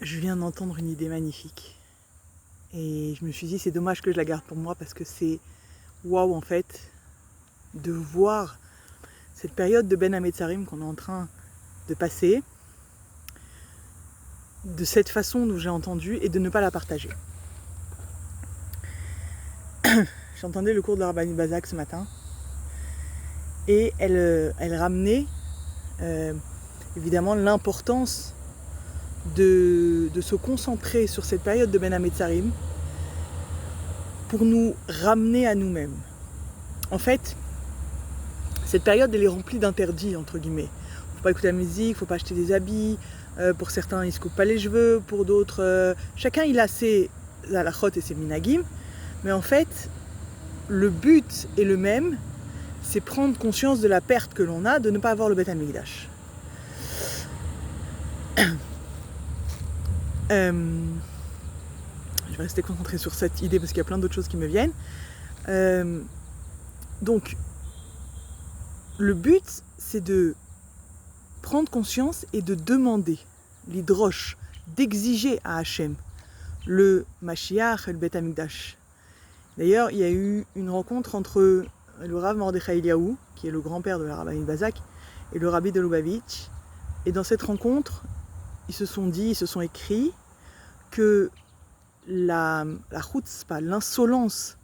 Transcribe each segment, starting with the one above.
Je viens d'entendre une idée magnifique. Et je me suis dit, c'est dommage que je la garde pour moi parce que c'est waouh en fait de voir cette période de Ben Hametzarim qu'on est en train de passer de cette façon dont j'ai entendu et de ne pas la partager. J'entendais le cours de la Rabbani Bazak ce matin et elle ramenait évidemment l'importance de se concentrer sur cette période de Ben Hametzarim pour nous ramener à nous-mêmes. En fait, cette période, elle est remplie d'interdits, entre guillemets. Faut pas écouter la musique, faut pas acheter des habits. Pour certains, ils se coupent pas les cheveux. Pour d'autres, chacun, il a ses halachot et ses minagim. Mais en fait, le but est le même. C'est prendre conscience de la perte que l'on a de ne pas avoir le Beth Amikdash. Je vais rester concentrée sur cette idée parce qu'il y a plein d'autres choses qui me viennent. Donc, le but, c'est de prendre conscience et de demander, l'hydroche, d'exiger à Hachem le Mashiach et le Beth Amikdash. D'ailleurs, il y a eu une rencontre entre le Rav Mordechai Eliaou, qui est le grand-père de la Rabbani Bazak, et le Rabbi de Lubavitch. Et dans cette rencontre, ils se sont écrits que la chutzpah, l'insolence,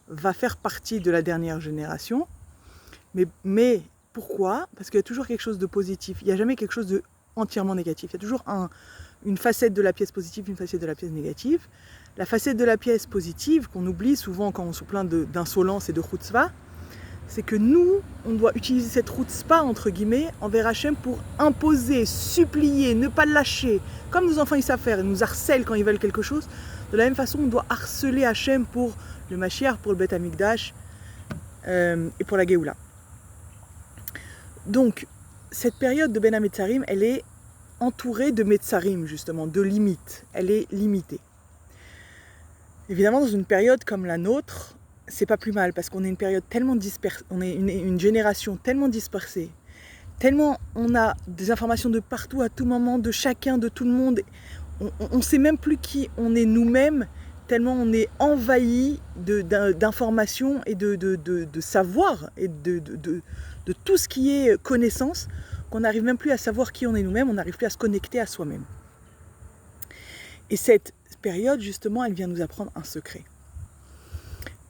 va faire partie de la dernière génération. Mais pourquoi ? Parce qu'il y a toujours quelque chose de positif. Il n'y a jamais quelque chose de entièrement négatif. Il y a toujours une facette de la pièce positive, une facette de la pièce négative. La facette de la pièce positive, qu'on oublie souvent quand on se plaint d'insolence et de chutzpah, c'est que nous, on doit utiliser cette chutzpah, entre guillemets, envers Hachem pour imposer, supplier, ne pas lâcher. Comme nos enfants, ils savent faire, ils nous harcèlent quand ils veulent quelque chose. De la même façon, on doit harceler Hachem pour le Mashiach, pour le Beth Amikdash et pour la Géoula. Donc, cette période de Ben Hametzarim, elle est entourée de Metzarim, justement, de limites. Elle est limitée. Évidemment, dans une période comme la nôtre, c'est pas plus mal, parce qu'on est une période tellement dispersée, on est une génération tellement dispersée, tellement on a des informations de partout, à tout moment, de chacun, de tout le monde. On ne sait même plus qui on est nous-mêmes, tellement on est envahi d'informations et de savoir et de tout ce qui est connaissance, qu'on n'arrive même plus à savoir qui on est nous-mêmes, on n'arrive plus à se connecter à soi-même. Et cette période, justement, elle vient nous apprendre un secret.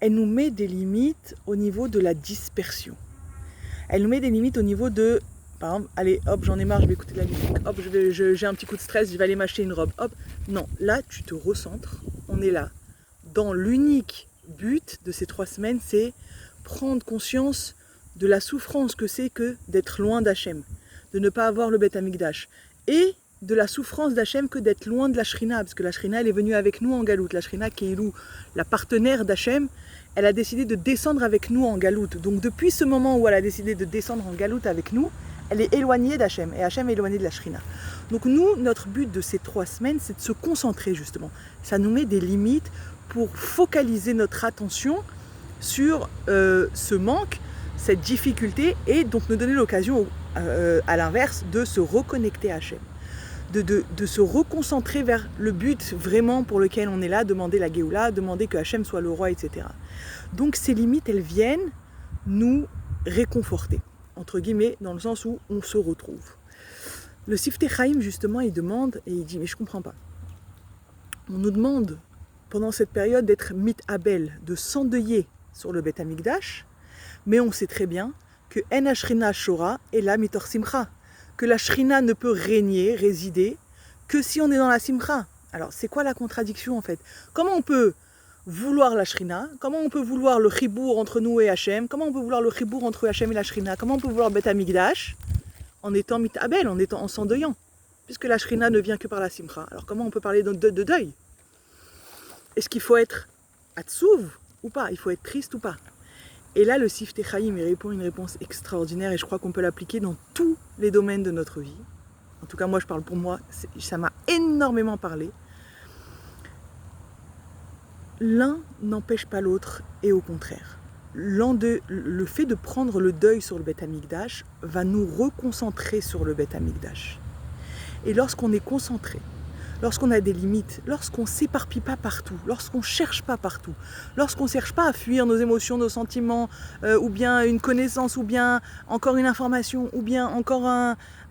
Elle nous met des limites au niveau de la dispersion. Elle nous met des limites au niveau de, par exemple, allez, hop, j'en ai marre, je vais écouter de la musique, hop, j'ai un petit coup de stress, je vais aller m'acheter une robe, hop. Non, là, tu te recentres, on est là. Dans l'unique but de ces 3 semaines, c'est prendre conscience de la souffrance que c'est que d'être loin d'Hachem, de ne pas avoir le Beth Amikdash, et de la souffrance d'Hachem que d'être loin de la Shrina, parce que la Shrina, elle est venue avec nous en Galoute. La Shrina, qui est la partenaire d'Hachem, elle a décidé de descendre avec nous en Galoute. Donc depuis ce moment où elle a décidé de descendre en Galoute avec nous, elle est éloignée d'Hachem, et Hachem est éloigné de la Shrina. Donc nous, notre but de ces 3 semaines, c'est de se concentrer justement. Ça nous met des limites pour focaliser notre attention sur ce manque, cette difficulté, et donc nous donner l'occasion, à l'inverse, de se reconnecter à Hachem. De se reconcentrer vers le but vraiment pour lequel on est là, demander la Géoula, demander que Hachem soit le roi, etc. Donc ces limites, elles viennent nous réconforter, entre guillemets, dans le sens où on se retrouve. Le Siftei Chaim, justement, il demande, et il dit, mais je comprends pas. On nous demande, pendant cette période, d'être mit-abel, de s'endeuiller sur le Beth Amikdash, mais on sait très bien que En Hashrina Shora et la mitor simcha, que la Shrina ne peut régner, résider, que si on est dans la Simcha. Alors, c'est quoi la contradiction, en fait ? Comment on peut vouloir la Shrina ? Comment on peut vouloir le chibour entre nous et Hachem ? Comment on peut vouloir le chibour entre Hachem et la Shrina ? Comment on peut vouloir Beth Amikdash en étant mitabel, en s'endeuillant ? Puisque la Shrina ne vient que par la Simcha. Alors, comment on peut parler de deuil ? Est-ce qu'il faut être atzouv ou pas ? Il faut être triste ou pas ? Et là, le Siftei Chaim, il répond une réponse extraordinaire, et je crois qu'on peut l'appliquer dans tous les domaines de notre vie. En tout cas, moi, je parle pour moi, ça m'a énormément parlé. L'un n'empêche pas l'autre, et au contraire. Le fait de prendre le deuil sur le Beth Amikdash va nous reconcentrer sur le Beth Amikdash. Et lorsqu'on est concentré, lorsqu'on a des limites, lorsqu'on ne s'éparpille pas partout, lorsqu'on ne cherche pas partout, lorsqu'on ne cherche pas à fuir nos émotions, nos sentiments, ou bien une connaissance, ou bien encore une information, ou bien encore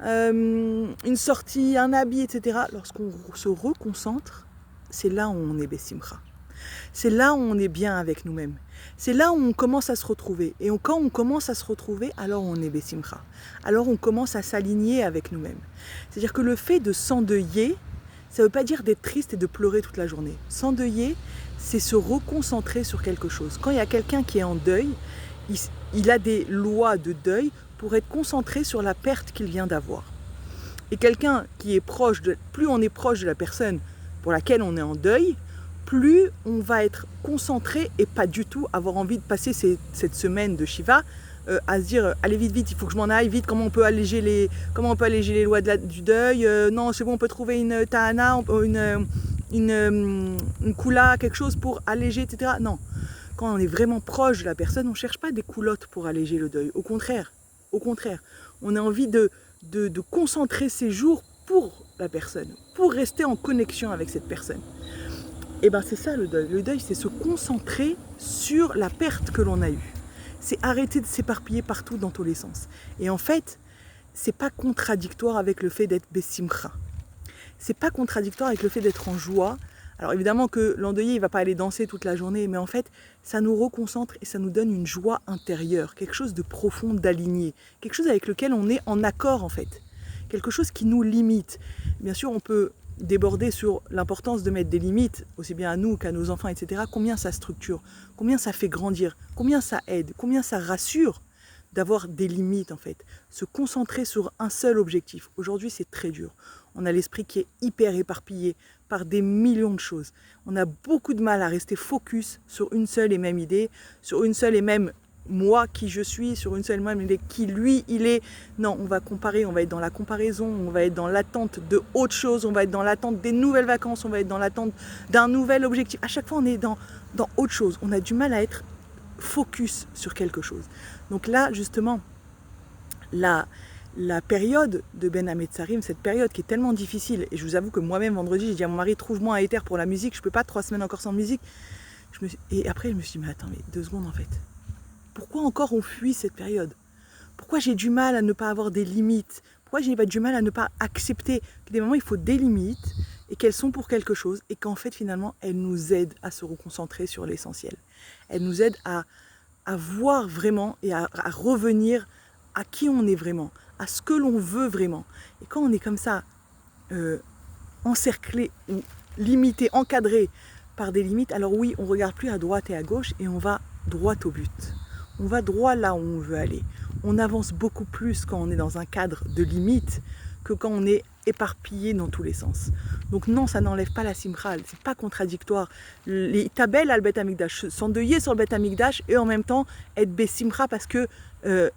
une sortie, un habit, etc. Lorsqu'on se reconcentre, c'est là où on est Bessimcha. C'est là où on est bien avec nous-mêmes. C'est là où on commence à se retrouver. Et quand on commence à se retrouver, alors on est Bessimcha. Alors on commence à s'aligner avec nous-mêmes. C'est-à-dire que le fait de s'endeuiller, ça ne veut pas dire d'être triste et de pleurer toute la journée. S'endeuiller, c'est se reconcentrer sur quelque chose. Quand il y a quelqu'un qui est en deuil, il a des lois de deuil pour être concentré sur la perte qu'il vient d'avoir. Et quelqu'un qui est proche plus on est proche de la personne pour laquelle on est en deuil, plus on va être concentré et pas du tout avoir envie de passer cette semaine de Shiva à se dire allez vite, il faut que je m'en aille vite, comment on peut alléger les lois du deuil, non c'est bon, on peut trouver une tahana, une kula, quelque chose pour alléger, etc. Non, quand on est vraiment proche de la personne, on ne cherche pas des coulottes pour alléger le deuil, au contraire, on a envie de concentrer ses jours pour la personne, pour rester en connexion avec cette personne. Et bien c'est ça le deuil. Le deuil, c'est se concentrer sur la perte que l'on a eue. C'est arrêter de s'éparpiller partout dans tous les sens. Et en fait, c'est pas contradictoire avec le fait d'être Bessimcha. C'est pas contradictoire avec le fait d'être en joie. Alors évidemment que l'endeuillé, il va pas aller danser toute la journée, mais en fait, ça nous reconcentre et ça nous donne une joie intérieure, quelque chose de profond, d'aligné, quelque chose avec lequel on est en accord en fait, quelque chose qui nous limite. Bien sûr, on peut déborder sur l'importance de mettre des limites, aussi bien à nous qu'à nos enfants, etc. Combien ça structure, combien ça fait grandir, combien ça aide, combien ça rassure d'avoir des limites en fait. Se concentrer sur un seul objectif. Aujourd'hui, c'est très dur. On a l'esprit qui est hyper éparpillé par des millions de choses. On a beaucoup de mal à rester focus sur une seule et même idée, sur une seule et même moi qui je suis, sur une seule même idée qui lui il est. Non, on va comparer, on va être dans la comparaison, on va être dans l'attente de autre chose, on va être dans l'attente des nouvelles vacances, on va être dans l'attente d'un nouvel objectif. À chaque fois on est dans autre chose. On a du mal à être focus sur quelque chose. Donc là justement, la période de Ben Hametzarim, cette période qui est tellement difficile, et je vous avoue que moi-même vendredi j'ai dit à mon mari trouve-moi un éther pour la musique, je peux pas 3 semaines encore sans musique. Et après je me suis dit mais attends, mais 2 secondes en fait. Pourquoi encore on fuit cette période? Pourquoi j'ai du mal à ne pas avoir des limites? Pourquoi j'ai du mal à ne pas accepter que des moments il faut des limites et qu'elles sont pour quelque chose et qu'en fait finalement elles nous aident à se reconcentrer sur l'essentiel. Elles nous aident à voir vraiment et à revenir à qui on est vraiment, à ce que l'on veut vraiment. Et quand on est comme ça, encerclé ou limité, encadré par des limites, alors oui, on ne regarde plus à droite et à gauche et on va droit au but. On va droit là où on veut aller. On avance beaucoup plus quand on est dans un cadre de limite que quand on est éparpillé dans tous les sens. Donc non, ça n'enlève pas la simcha, c'est pas contradictoire. Les tabelles à le Bet Amikdash, s'endeuiller sur le Bet Amikdash et en même temps être Bessimcha parce que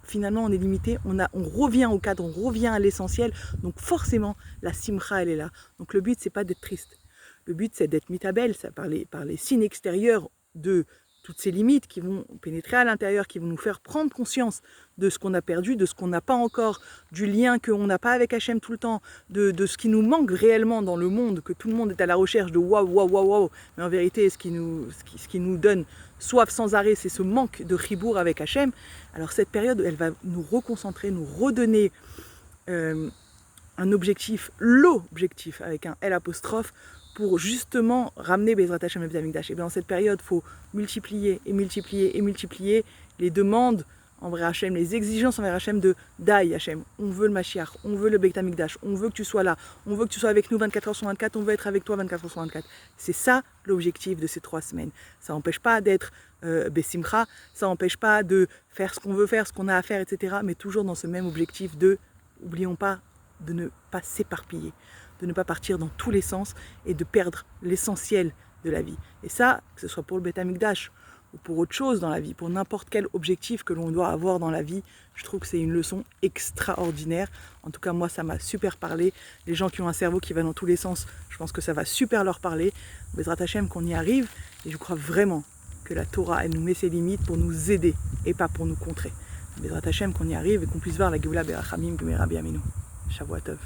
finalement on est limité, on revient au cadre, on revient à l'essentiel. Donc forcément la simcha elle est là. Donc le but c'est pas d'être triste. Le but c'est d'être mitabel, ça par les signes extérieurs de toutes ces limites qui vont pénétrer à l'intérieur, qui vont nous faire prendre conscience de ce qu'on a perdu, de ce qu'on n'a pas encore, du lien qu'on n'a pas avec Hachem tout le temps, de ce qui nous manque réellement dans le monde, que tout le monde est à la recherche de waouh. Mais en vérité, ce qui nous donne soif sans arrêt, c'est ce manque de chibour avec Hachem. Alors cette période, elle va nous reconcentrer, nous redonner un objectif, l'objectif avec un L apostrophe, pour justement ramener Bezrat Hashem et Bet Amikdash. Et bien dans cette période, il faut multiplier les demandes envers Hashem, les exigences envers Hashem de Dai Hashem. On veut le Mashiach, on veut le Bet Amikdash, on veut que tu sois là, on veut que tu sois avec nous 24h sur 24, on veut être avec toi 24h sur 24. C'est ça l'objectif de ces 3 semaines. Ça n'empêche pas d'être Bessimcha, ça n'empêche pas de faire ce qu'on veut faire, ce qu'on a à faire, etc. Mais toujours dans ce même objectif de, n'oublions pas, de ne pas s'éparpiller, de ne pas partir dans tous les sens et de perdre l'essentiel de la vie. Et ça, que ce soit pour le Bet Amikdash ou pour autre chose dans la vie, pour n'importe quel objectif que l'on doit avoir dans la vie, je trouve que c'est une leçon extraordinaire. En tout cas, moi, ça m'a super parlé. Les gens qui ont un cerveau qui va dans tous les sens, je pense que ça va super leur parler. Bezrat Hashem, qu'on y arrive. Et je crois vraiment que la Torah, elle nous met ses limites pour nous aider et pas pour nous contrer. Bezrat Hashem, qu'on y arrive et qu'on puisse voir la Geoula Berachamim B'Meira B'Yameinu. Shavua Tov.